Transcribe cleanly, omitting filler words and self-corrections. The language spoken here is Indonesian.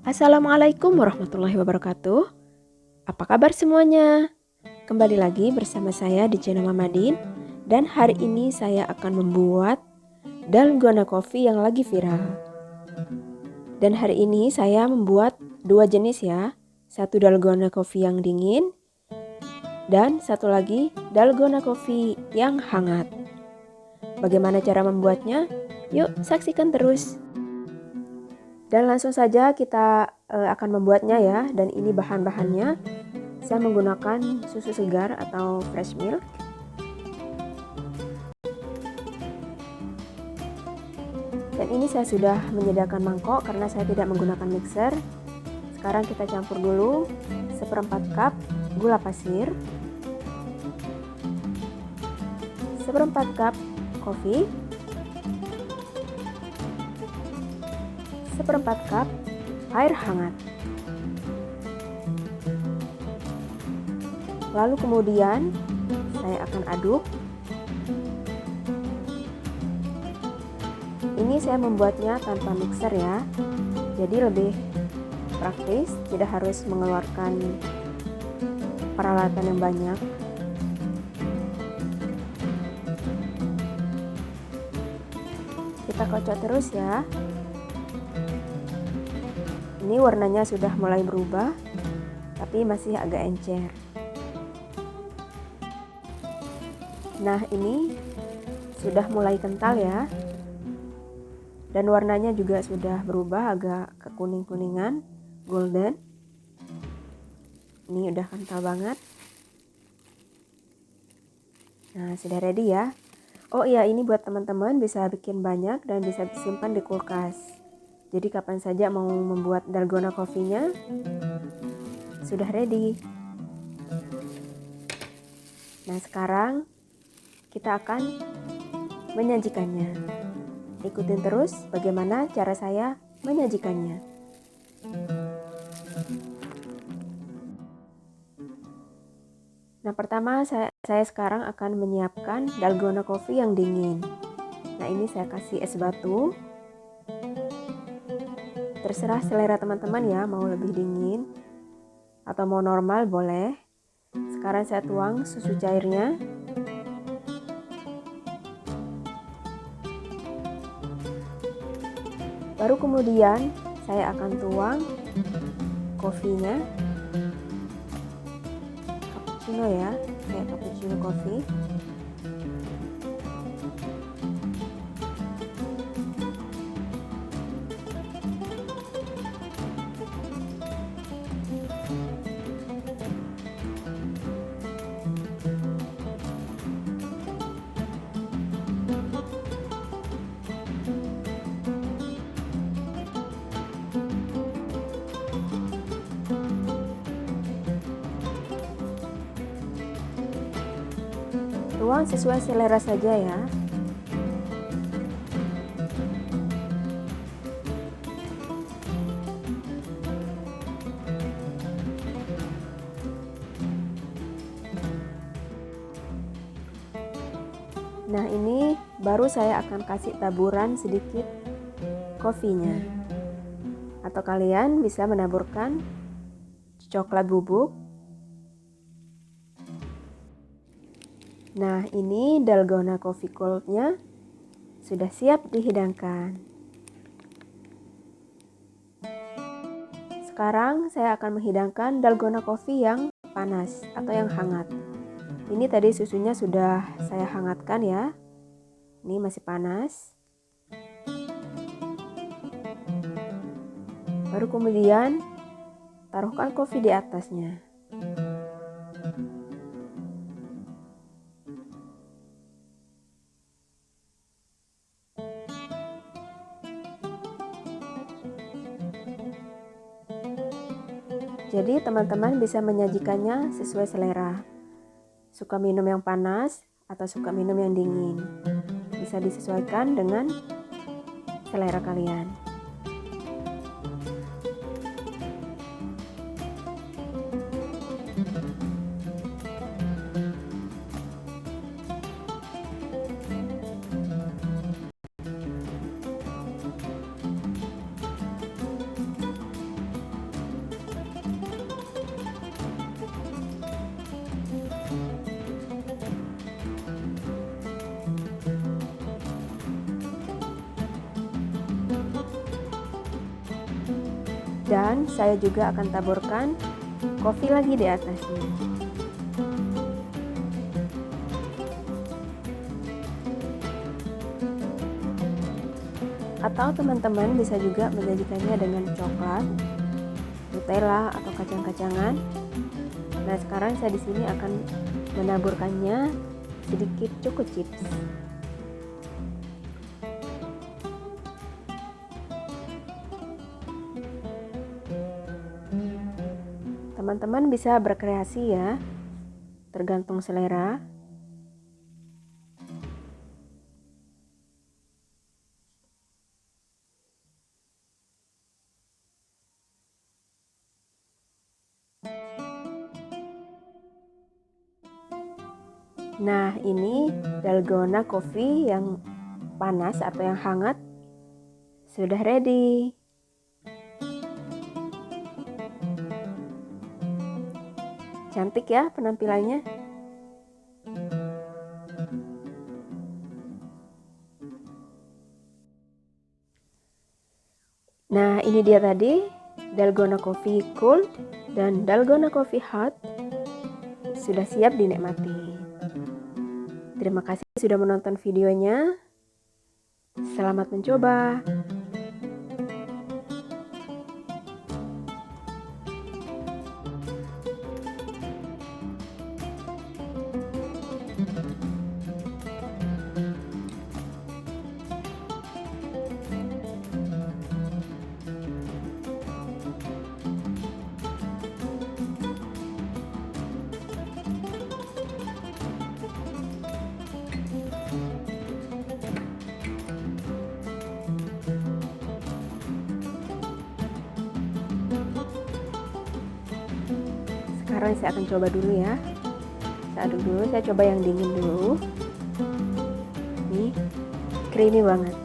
Assalamualaikum warahmatullahi wabarakatuh. Apa kabar semuanya? Kembali lagi bersama saya di channel Mamadin. Dan hari ini saya akan membuat dalgona coffee yang lagi viral. Dan hari ini saya membuat dua jenis ya. Satu dalgona coffee yang dingin dan satu lagi dalgona coffee yang hangat. Bagaimana cara membuatnya? Yuk saksikan terus. Dan langsung saja kita akan membuatnya ya. Dan ini bahan-bahannya. Saya menggunakan susu segar atau fresh milk. Dan ini saya sudah menyediakan mangkok karena saya tidak menggunakan mixer. Sekarang kita campur dulu 1/4 cup gula pasir, 1/4 cup kopi, 1/4 cup air hangat. Lalu kemudian saya akan aduk. Ini saya membuatnya tanpa mixer ya. Jadi lebih praktis, tidak harus mengeluarkan peralatan yang banyak. Kita kocok terus ya. Ini warnanya sudah mulai berubah, tapi masih agak encer. Nah, ini sudah mulai kental ya. Dan warnanya juga sudah berubah agak kekuning-kuningan, golden. Ini udah kental banget. Nah, sudah ready ya. Oh iya, ini buat teman-teman bisa bikin banyak dan bisa disimpan di kulkas. Jadi kapan saja mau membuat dalgona coffee-nya sudah ready. Nah, sekarang kita akan menyajikannya. Ikutin terus bagaimana cara saya menyajikannya. Nah, pertama saya sekarang akan menyiapkan dalgona coffee yang dingin. Nah, ini saya kasih es batu. Terserah selera teman-teman ya, mau lebih dingin atau mau normal boleh. Sekarang saya tuang susu cairnya. Baru kemudian saya akan tuang kopinya, cappuccino ya, kayak cappuccino coffee. Tuang sesuai selera saja ya. Nah, ini baru saya akan kasih taburan sedikit kopinya. Atau kalian bisa menaburkan coklat bubuk. Nah, ini dalgona coffee cold-nya sudah siap dihidangkan. Sekarang saya akan menghidangkan dalgona coffee yang panas atau yang hangat. Ini tadi susunya sudah saya hangatkan ya. Ini masih panas. Baru kemudian taruhkan kopi di atasnya. Jadi teman-teman bisa menyajikannya sesuai selera. Suka minum yang panas atau suka minum yang dingin. Bisa disesuaikan dengan selera kalian. Dan saya juga akan taburkan kopi lagi di atasnya. Atau teman-teman bisa juga menyajikannya dengan coklat, Nutella atau kacang-kacangan. Nah, sekarang saya di sini akan menaburkannya sedikit choco chips. Teman-teman bisa berkreasi ya, tergantung selera. Nah, ini dalgona coffee yang panas atau yang hangat sudah ready. Cantik ya penampilannya. Nah, ini dia tadi dalgona coffee cold dan dalgona coffee hot sudah siap dinikmati. Terima kasih sudah menonton videonya. Selamat mencoba. Sekarang saya akan coba dulu ya. Saya aduk dulu, saya coba yang dingin dulu. Nih, creamy banget.